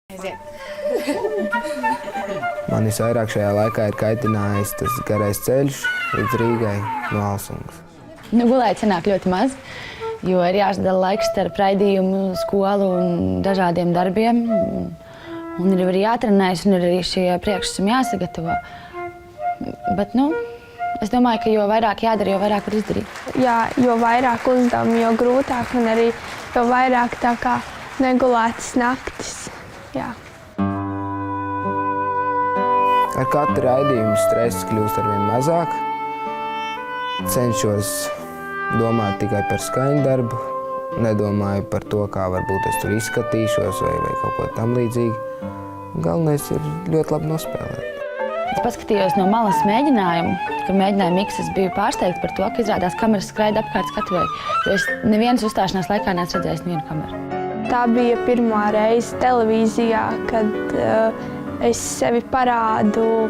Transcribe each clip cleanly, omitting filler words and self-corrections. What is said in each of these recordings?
Man visvairāk šajā laikā ir kaitinājis tas garais ceļš līdz Rīgai no Alsungas. Gulēt sanāk ļoti maz, jo ir jāsadala laiks starp raidījumu, skolu un dažādiem darbiem. Un ir arī jātrenējas, un ir arī šie priekšsumi jāsagatavo. Bet, es domāju, ka jo vairāk jādara, jo vairāk var izdarīt. Jā, jo vairāk uzdevumu, jo grūtāk, un arī jo vairāk tā kā negulētas naktis. Jā. Ar katru raidījumu stress kļūst arvien mazāk. Cenšos domāt tikai par skaņu darbu. Nedomāju par to, kā varbūt es tur izskatīšos vai kaut ko tam līdzīgi. Galvenais ir ļoti labi nospēlēt. Es paskatījos no malas mēģinājumu, kad mēģināju miksu, es biju pārsteigta par to, ka izrādās kameras skraida apkārt skatuvei, jo es nevienas uzstāšanās laikā neesmu redzējis nevienu kameru. Tā bija pirmā reize televīzijā, kad es sevi parādu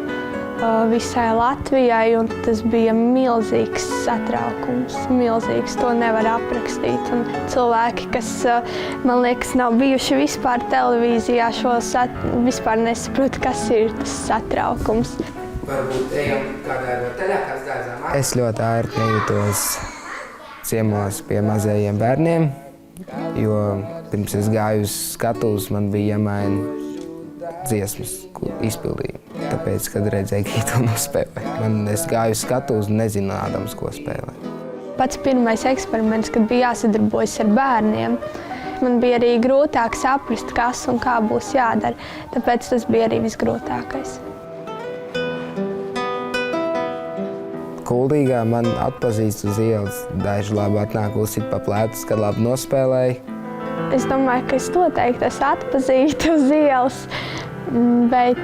visai Latvijai, un tas bija milzīgs satraukums, milzīgs, to nevar aprakstīt. Un cilvēki, kas, man liekas, nav bijuši vispār televīzijā, vispār nesaprot, kas ir tas satraukums. Varbūt ejam kādā rotaļā, kas dārzā māk? Es ļoti ērti nejūtos ciemos pie mazajiem bērniem, jo pirms es gāju uz skatuves, man bija jāmaina dziesmas izpildījumu. Tāpēc, kad redzēju, ka to nospēlē. Es gāju uz skatuves, nezinādams, ko spēlē. Pats pirmais eksperiments, kad bija jāsadarbojas ar bērniem, man bija arī grūtāk saprast, kas un kā būs jādara. Tāpēc tas bija arī visgrūtākais. Kuldīgā man atpazīst uz ielas. Daži labi atnāk uzsit pa plētus, kad labi nospēlēju. Es domāju, ka es noteikti esmu atpazīta uz ielas, bet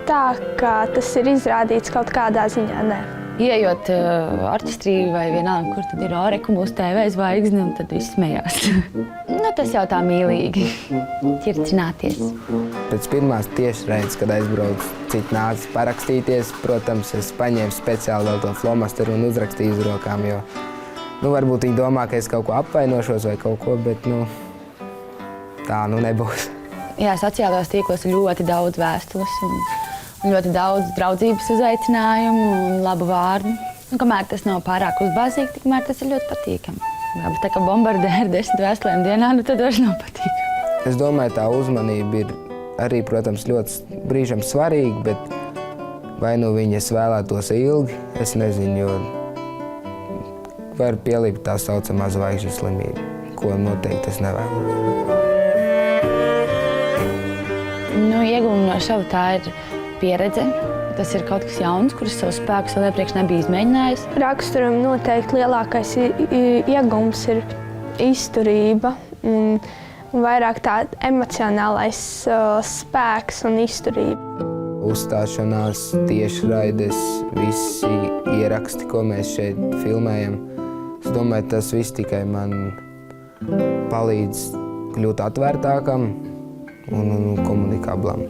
tā, ka tas ir izrādīts kaut kādā ziņā, nē. Iejot orķestrī vai vienalga, kur tad ir Oreka, mūsu TV zvaigzne, un tad viss smējās. Tas jau tā mīlīgi, ķircināties. Pēc pirmās tiešraides, kad aizbraucu, citi nāca parakstīties, protams, es paņēmu speciāli vēl to flomasteru un uzrakstīju uz rokām, jo varbūt viņi domā, ka es kaut ko apvainošos vai kaut ko, bet tā nebūs. Jā, sociālajos tīklos ir ļoti daudz vēstules un ļoti daudz draudzības uzaicinājumu un labu vārdu. Kamēr tas nav pārāk uzbāzīgi, tikmēr tas ir ļoti patīkami. Jā, bet tā kā bombardē ar 10 vēstulēm dienā, tad vairs nav patīkami. Es domāju, tā uzmanība ir arī, protams, ļoti brīžam svarīga, bet vai viņi es vēlētos ilgi, es nezinu, jo var pielikt tā saucamā zvaigžņu slimību, ko noteikti es nevēlu. Iegūmi no šova tā ir pieredze. Tas ir kaut kas jauns, kurus savus spēkus vēl iepriekš nebija izmēģinājis. Raksturojuma noteikti lielākais iegūms ir izturība un vairāk tā emocionālais spēks un izturība. Uzstāšanās, tiešraides, visi ieraksti, ko mēs šeit filmējam. Es domāju, tas viss tikai man palīdz kļūt atvērtākam un komunikablam.